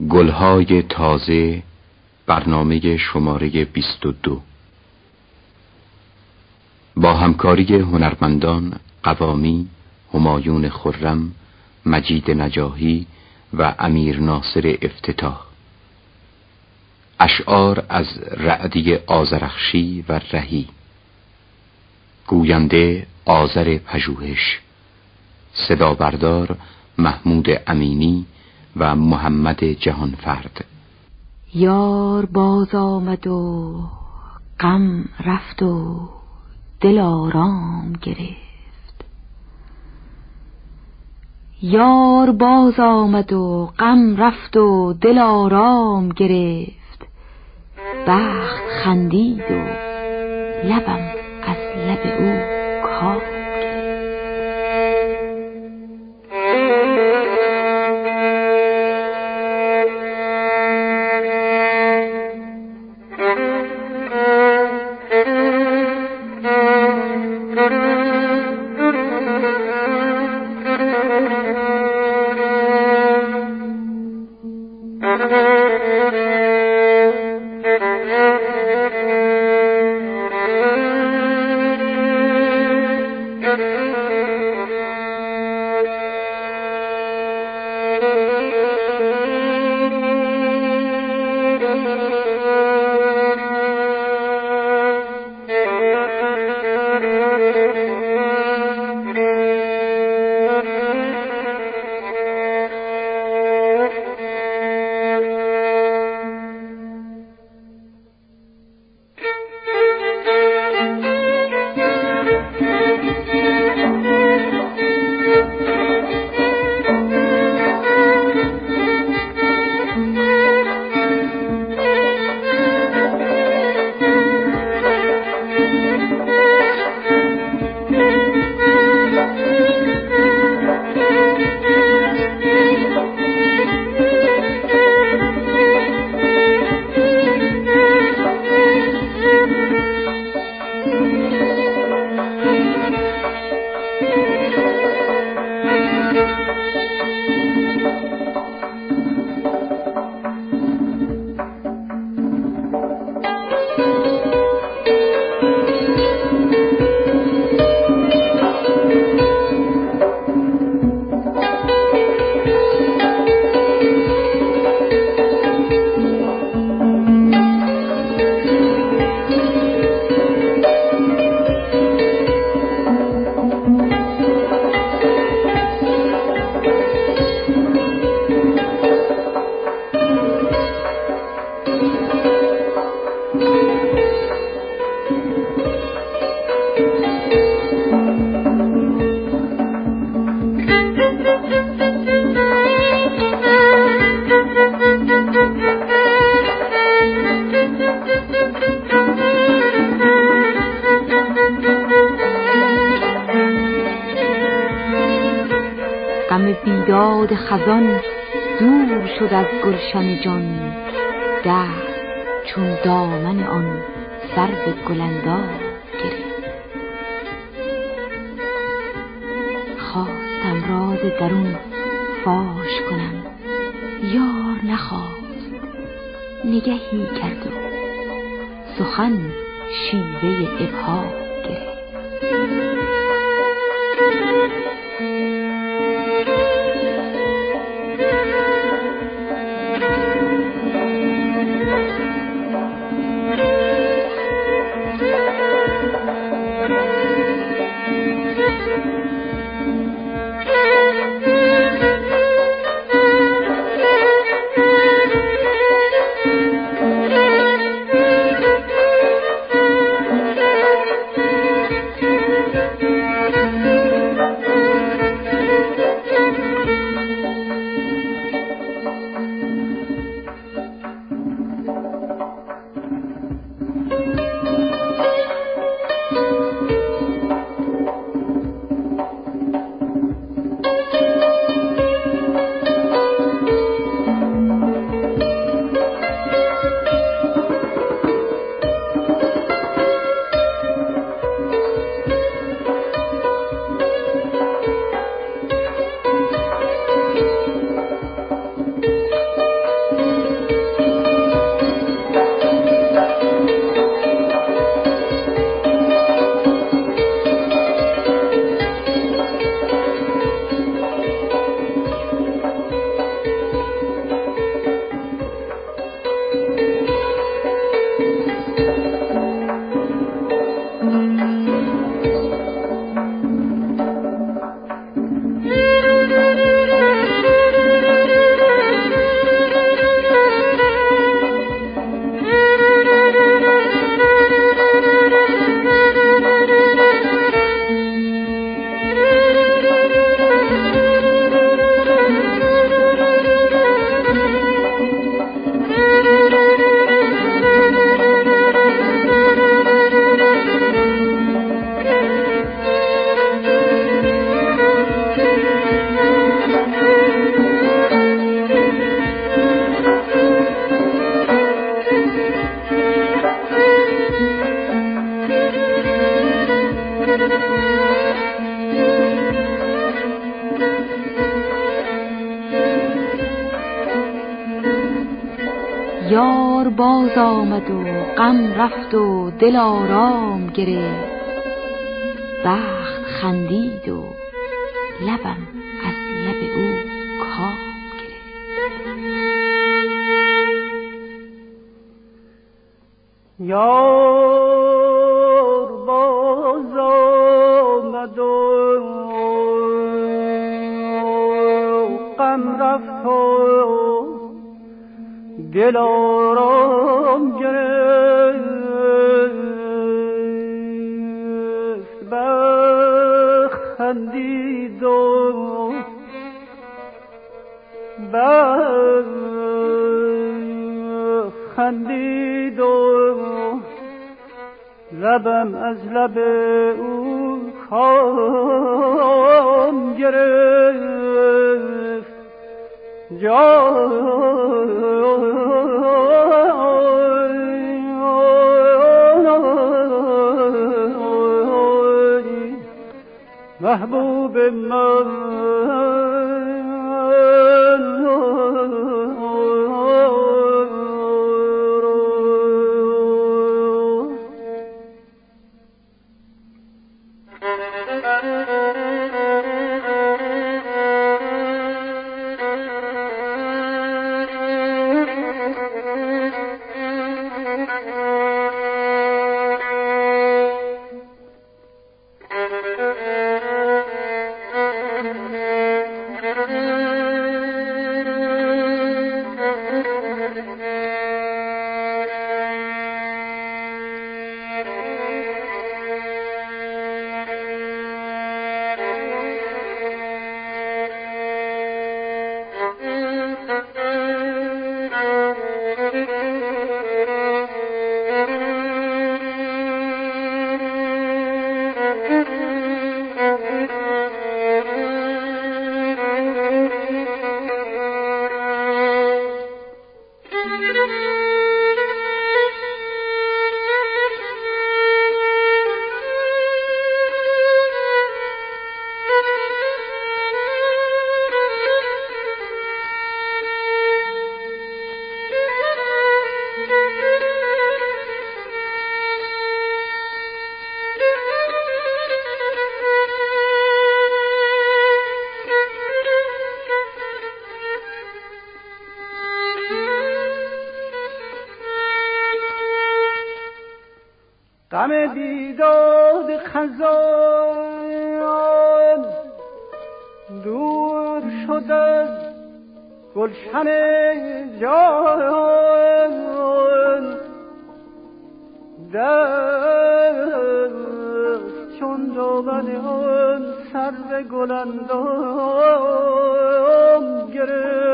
گلهای تازه، برنامه شماره 22 با همکاری هنرمندان قوامی، همایون خرم، مجید نجاهی و امیر ناصر افتتاح. اشعار از رعدی آذرخشی و رهی. گوینده آذر پژوهش. صدا بردار محمود امینی و محمد جهانفرد. یار باز آمد و غم رفت و دل آرام گرفت. یار باز آمد و غم رفت و دل آرام گرفت. بخت خندید و لبم از لب او کام گرفت. غم بیداد خزان دور شد از گلشن جان. دست چون دامن آن سرو گلندار گرفت. خواستم راز درون فاش کنم، یار نخواست، نگهی کرد و سخن شیوه ابهام گرفت. یار باز آمد و غم رفت و دل آرام گرفت، بخت خندید و لبم از لب او کام گرفت. یار باز آمد و غم رفت و دل آرام گرفت، بخت خندید و خندید و لبم از لب او کام گرفت. محبوب من غم دیداد خزان دور شد از گلشن جان، دست چون دامن آن سرو گلاندام گرفت.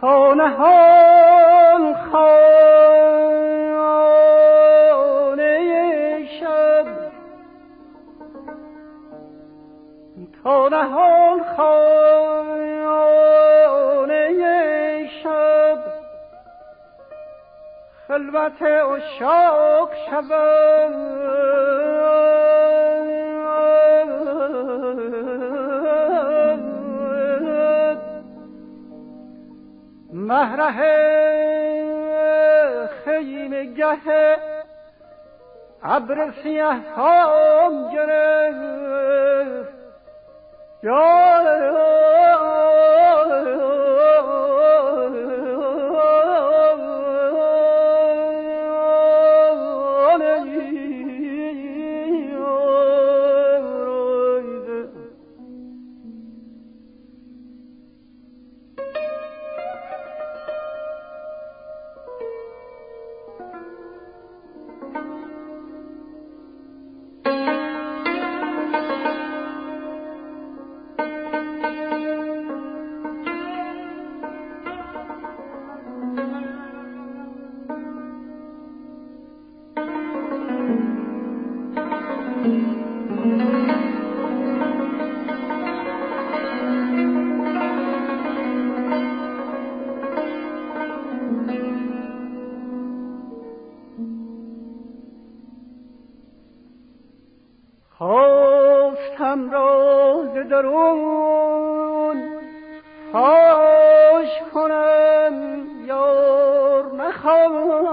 تا نهان خانه شب، تا نهان خانه شب خلوت عشاق شود مهره خیمه گه ابر سیه فام گرفت خواستم راز درون فاش کنم یار نخواست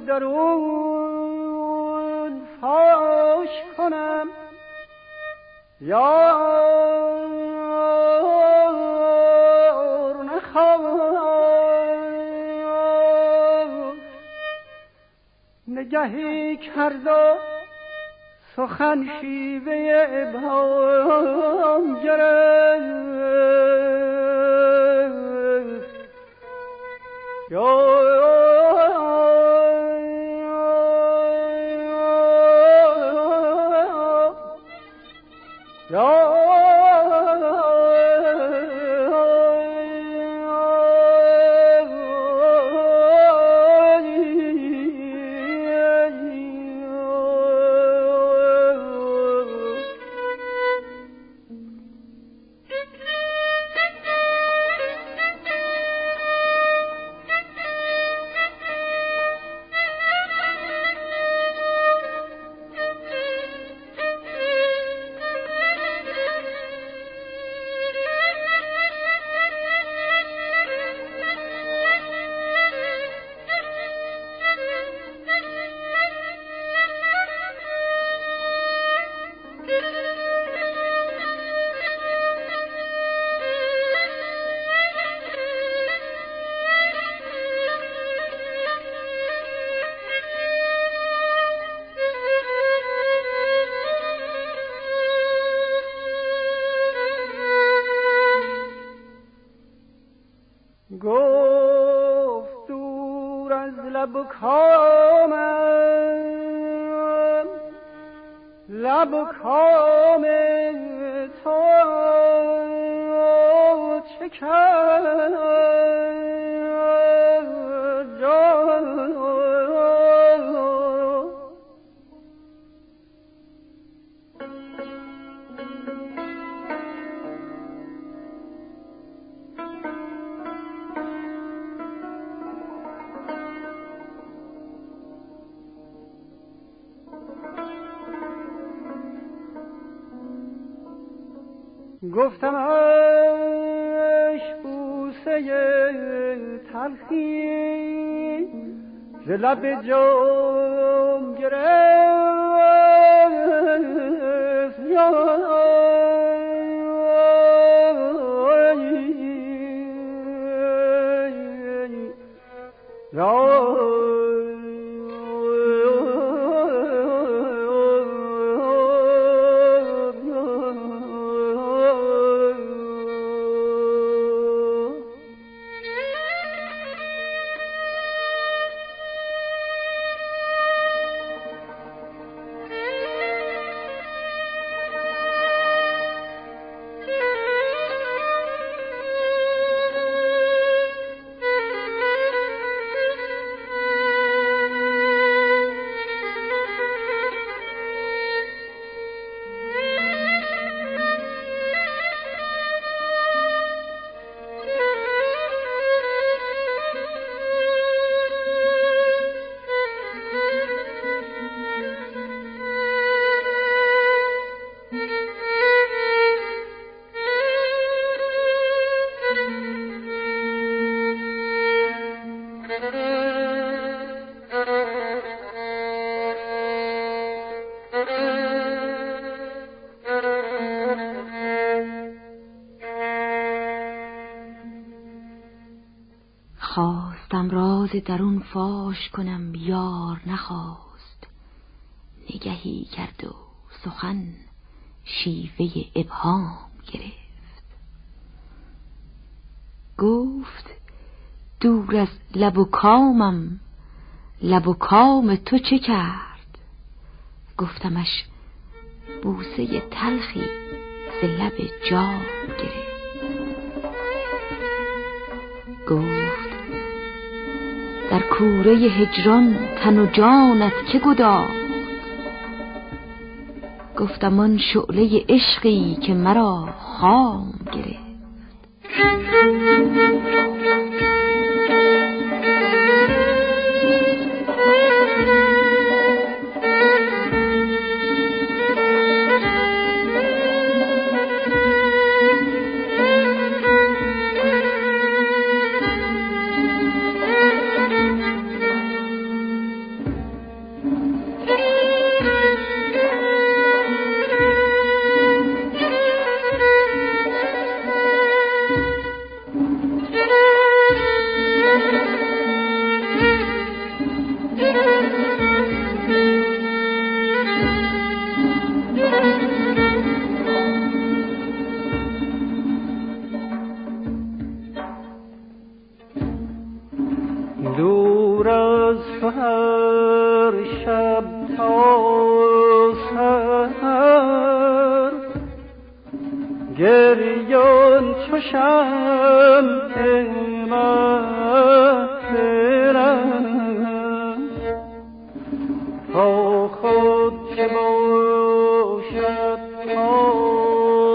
درون فاش کنم یار نخواست نگهی کرد سخن شیوه ابهام گرفت گفت دور از لب و کامم لب و کام تو چه کرد گفتمش بوسه تلخی ز لب جام گرفت خواستم راز درون فاش کنم، یار نخواست. نگهی کرد و سخن شیوه ابهام گرفت. گفت دور از لب و کامم، لب و کام تو چه کرد؟ گفتمش بوسه تلخی ز لب جام گرفت. گفت در کوره هجران تن و جانت که گداخت؟ گفتم آن شعله عشقی که مرا خام گرفت. دور از تو هر شب تا سحر، گریان چو شمع محفلم، تا خود که باشد حاصلی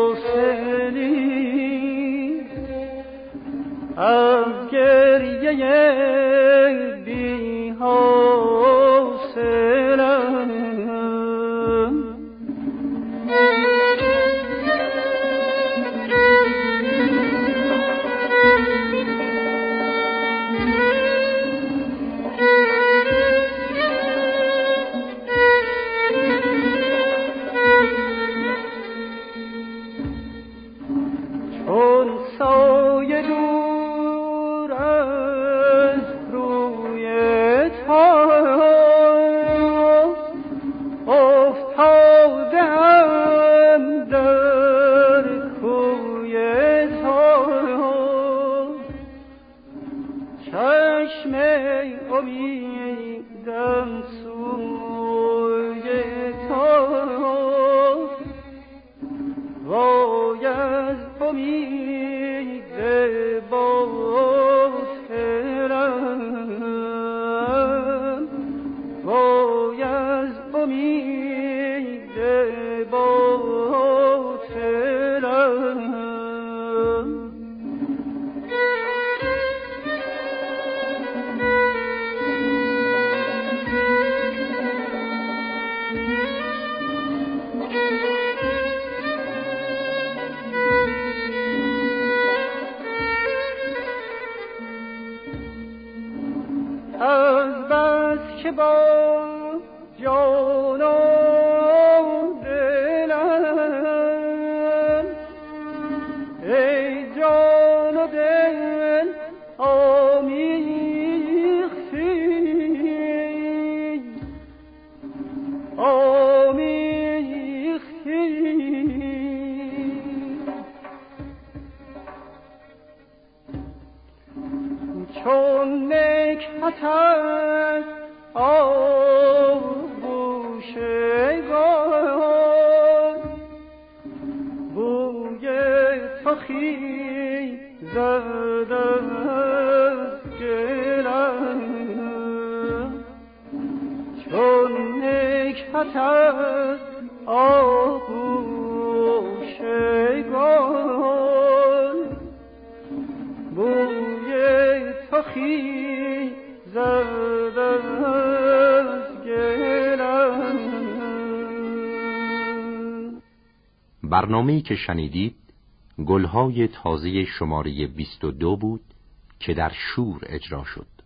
از گریه بی حاصلم. چون سایه دور از روی تو افتادم در کوی تو، چشم امیدم سوی تو، وای از امید باطلم، وای از امید باطلم. از بس که با جان و دلم، ای جان و دل آمیختی، چون نکهت از آغوشگار، بوی تو خیزد از گلم، چون نکهت از آغوشگار، بوی تو خیزد از گلم. برنامه‌ای که شنیدید گلهای تازه شماره 22 بود که در شور اجرا شد.